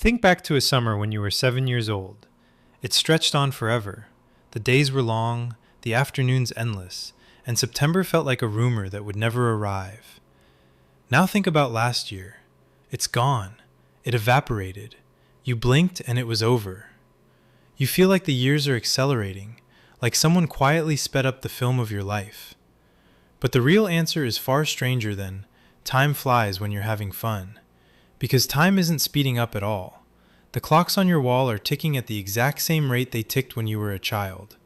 Think back to a summer when you were 7 years old. It stretched on forever. The days were long, the afternoons endless, and September felt like a rumor that would never arrive. Now think about last year. It's gone. It evaporated. You blinked and it was over. You feel like the years are accelerating, like someone quietly sped up the film of your life. But the real answer is far stranger than time flies when you're having fun. Because time isn't speeding up at all. The clocks on your wall are ticking at the exact same rate they ticked when you were a child.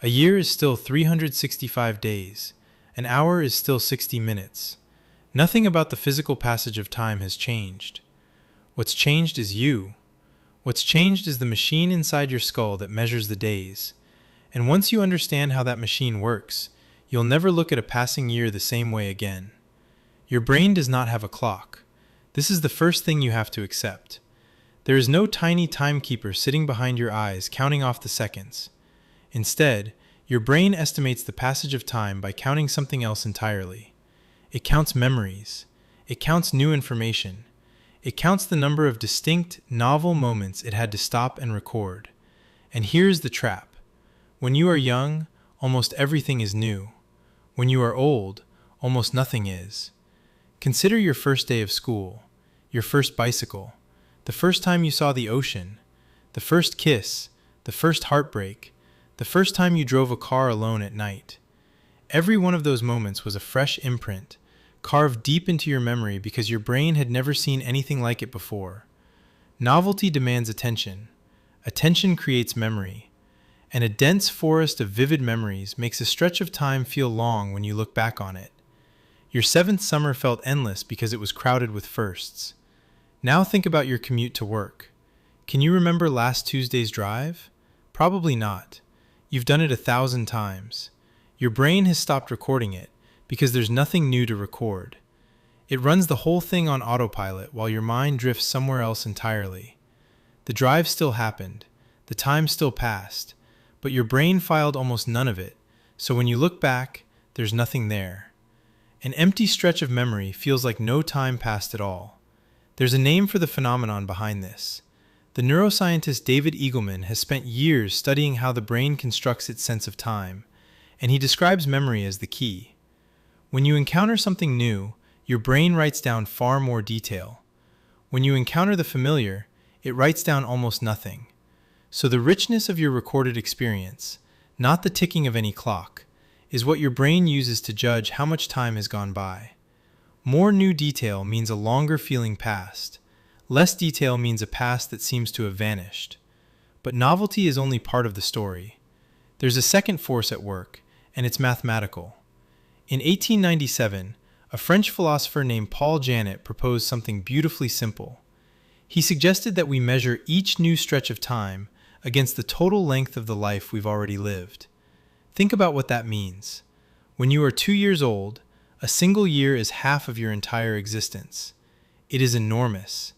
A year is still 365 days. An hour is still 60 minutes. Nothing about the physical passage of time has changed. What's changed is you. What's changed is the machine inside your skull that measures the days. And once you understand how that machine works, you'll never look at a passing year the same way again. Your brain does not have a clock. This is the first thing you have to accept. There is no tiny timekeeper sitting behind your eyes counting off the seconds. Instead, your brain estimates the passage of time by counting something else entirely. It counts memories. It counts new information. It counts the number of distinct, novel moments it had to stop and record. And here's the trap. When you are young, almost everything is new. When you are old, almost nothing is. Consider your first day of school, your first bicycle, the first time you saw the ocean, the first kiss, the first heartbreak, the first time you drove a car alone at night. Every one of those moments was a fresh imprint, carved deep into your memory because your brain had never seen anything like it before. Novelty demands attention. Attention creates memory. And a dense forest of vivid memories makes a stretch of time feel long when you look back on it. Your seventh summer felt endless because it was crowded with firsts. Now think about your commute to work. Can you remember last Tuesday's drive? Probably not. You've done it 1,000 times. Your brain has stopped recording it because there's nothing new to record. It runs the whole thing on autopilot while your mind drifts somewhere else entirely. The drive still happened. The time still passed. But your brain filed almost none of it, so when you look back, there's nothing there. An empty stretch of memory feels like no time passed at all. There's a name for the phenomenon behind this. The neuroscientist David Eagleman has spent years studying how the brain constructs its sense of time, and he describes memory as the key. When you encounter something new, your brain writes down far more detail. When you encounter the familiar, it writes down almost nothing. So the richness of your recorded experience, not the ticking of any clock, is what your brain uses to judge how much time has gone by. More new detail means a longer feeling past. Less detail means a past that seems to have vanished. But novelty is only part of the story. There's a second force at work, and it's mathematical. In 1897, a French philosopher named Paul Janet proposed something beautifully simple. He suggested that we measure each new stretch of time against the total length of the life we've already lived. Think about what that means. When you are 2 years old, a single year is half of your entire existence. It is enormous.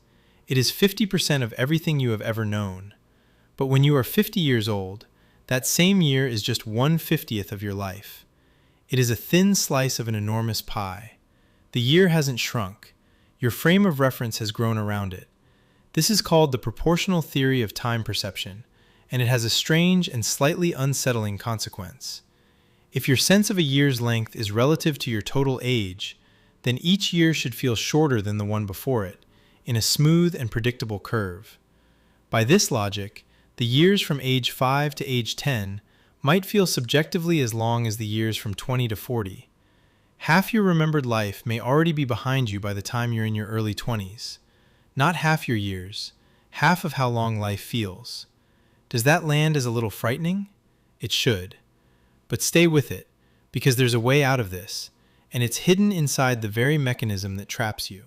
It is 50% of everything you have ever known. But when you are 50 years old, that same year is just 1/50th of your life. It is a thin slice of an enormous pie. The year hasn't shrunk. Your frame of reference has grown around it. This is called the proportional theory of time perception, and it has a strange and slightly unsettling consequence. If your sense of a year's length is relative to your total age, then each year should feel shorter than the one before it, in a smooth and predictable curve. By this logic, the years from age 5 to age 10 might feel subjectively as long as the years from 20 to 40. Half your remembered life may already be behind you by the time you're in your early 20s. Not half your years, half of how long life feels. Does that land as a little frightening? It should. But stay with it, because there's a way out of this, and it's hidden inside the very mechanism that traps you.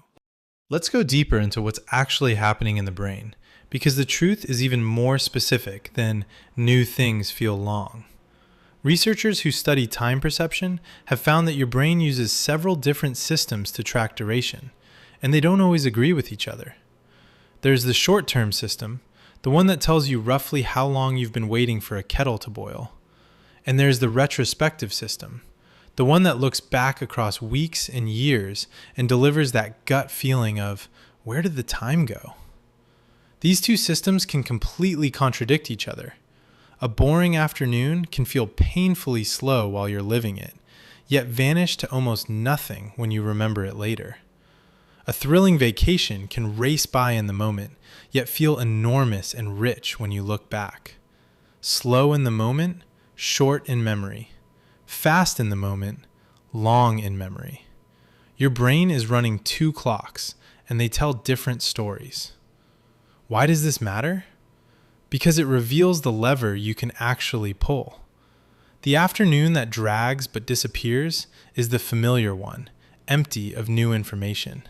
Let's go deeper into what's actually happening in the brain, because the truth is even more specific than new things feel long. Researchers who study time perception have found that your brain uses several different systems to track duration, and they don't always agree with each other. There's the short-term system, the one that tells you roughly how long you've been waiting for a kettle to boil. And there's the retrospective system, the one that looks back across weeks and years and delivers that gut feeling of, where did the time go? These two systems can completely contradict each other. A boring afternoon can feel painfully slow while you're living it, yet vanish to almost nothing when you remember it later. A thrilling vacation can race by in the moment, yet feel enormous and rich when you look back. Slow in the moment, short in memory. Fast in the moment, long in memory. Your brain is running two clocks, and they tell different stories. Why does this matter? Because it reveals the lever you can actually pull. The afternoon that drags but disappears is the familiar one, empty of new information.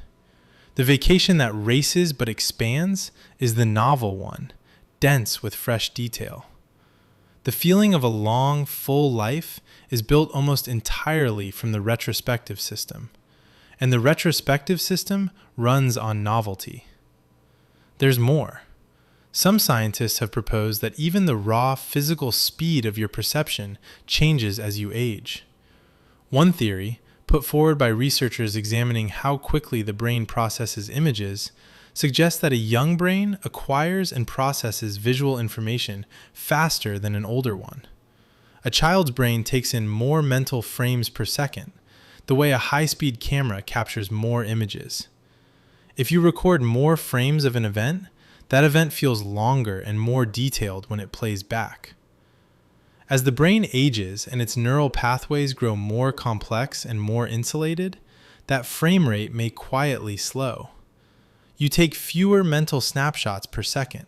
The vacation that races but expands is the novel one, dense with fresh detail. The feeling of a long, full life is built almost entirely from the retrospective system, and the retrospective system runs on novelty. There's more. Some scientists have proposed that even the raw physical speed of your perception changes as you age. One theory, put forward by researchers examining how quickly the brain processes images, suggests that a young brain acquires and processes visual information faster than an older one. A child's brain takes in more mental frames per second, the way a high-speed camera captures more images. If you record more frames of an event, that event feels longer and more detailed when it plays back. As the brain ages and its neural pathways grow more complex and more insulated, that frame rate may quietly slow. You take fewer mental snapshots per second,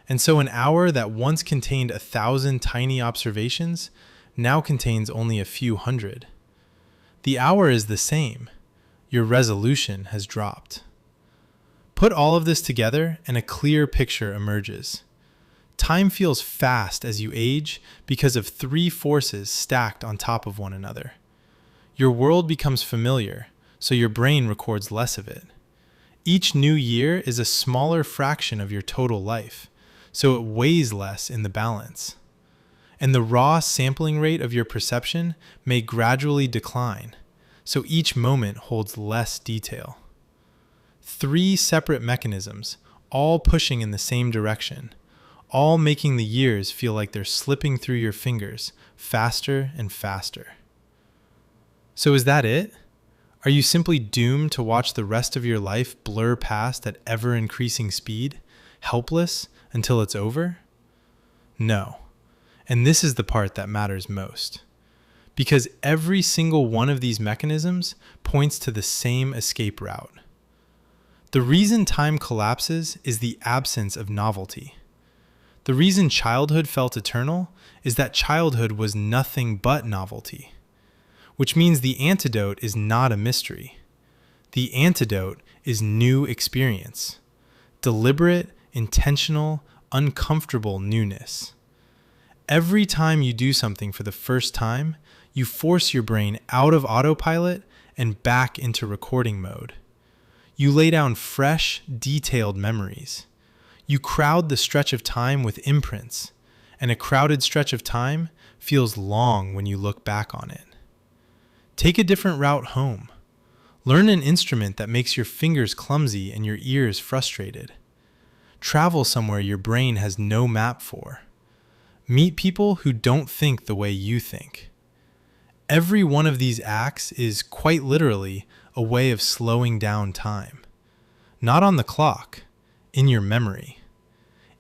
and so an hour that once contained 1,000 tiny observations now contains only a few hundred. The hour is the same. Your resolution has dropped. Put all of this together and a clear picture emerges. Time feels fast as you age because of three forces stacked on top of one another. Your world becomes familiar, so your brain records less of it. Each new year is a smaller fraction of your total life, so it weighs less in the balance. And the raw sampling rate of your perception may gradually decline, so each moment holds less detail. Three separate mechanisms, all pushing in the same direction, all making the years feel like they're slipping through your fingers faster and faster. So is that it? Are you simply doomed to watch the rest of your life blur past at ever-increasing speed, helpless until it's over? No. And this is the part that matters most. Because every single one of these mechanisms points to the same escape route. The reason time collapses is the absence of novelty. The reason childhood felt eternal is that childhood was nothing but novelty, which means the antidote is not a mystery. The antidote is new experience, deliberate, intentional, uncomfortable newness. Every time you do something for the first time, you force your brain out of autopilot and back into recording mode. You lay down fresh, detailed memories. You crowd the stretch of time with imprints, and a crowded stretch of time feels long when you look back on it. Take a different route home. Learn an instrument that makes your fingers clumsy and your ears frustrated. Travel somewhere your brain has no map for. Meet people who don't think the way you think. Every one of these acts is quite literally a way of slowing down time. Not on the clock, in your memory.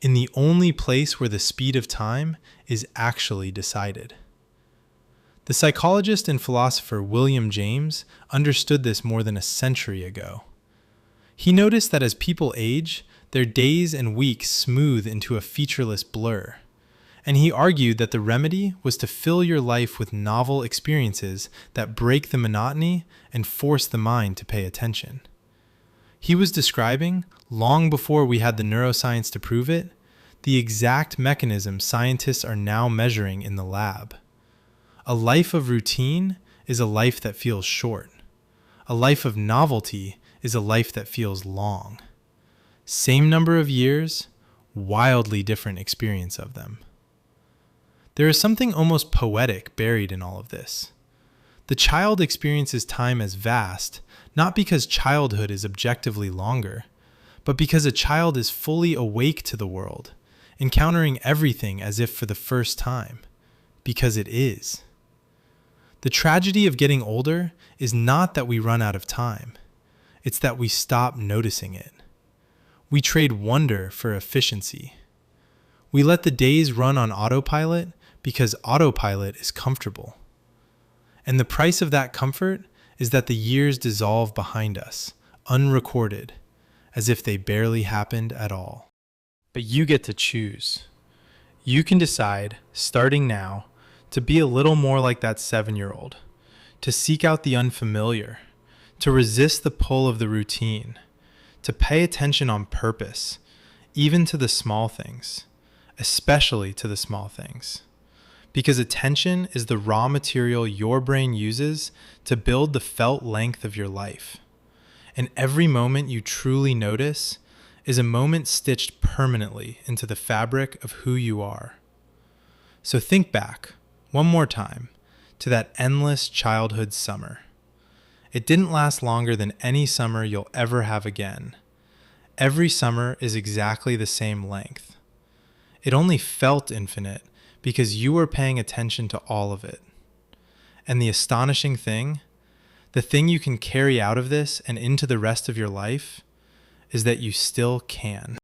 In the only place where the speed of time is actually decided. The psychologist and philosopher William James understood this more than a century ago. He noticed that as people age, their days and weeks smooth into a featureless blur. And he argued that the remedy was to fill your life with novel experiences that break the monotony and force the mind to pay attention. He was describing, long before we had the neuroscience to prove it, the exact mechanism scientists are now measuring in the lab. A life of routine is a life that feels short. A life of novelty is a life that feels long. Same number of years, wildly different experience of them. There is something almost poetic buried in all of this. The child experiences time as vast, not because childhood is objectively longer, but because a child is fully awake to the world, encountering everything as if for the first time, because it is. The tragedy of getting older is not that we run out of time. It's that we stop noticing it. We trade wonder for efficiency. We let the days run on autopilot because autopilot is comfortable. And the price of that comfort is that the years dissolve behind us, unrecorded, as if they barely happened at all. But you get to choose. You can decide, starting now, to be a little more like that 7-year-old, to seek out the unfamiliar, to resist the pull of the routine, to pay attention on purpose, even to the small things, especially to the small things. Because attention is the raw material your brain uses to build the felt length of your life. And every moment you truly notice is a moment stitched permanently into the fabric of who you are. So think back, one more time, to that endless childhood summer. It didn't last longer than any summer you'll ever have again. Every summer is exactly the same length. It only felt infinite because you were paying attention to all of it. And the astonishing thing, the thing you can carry out of this and into the rest of your life, is that you still can.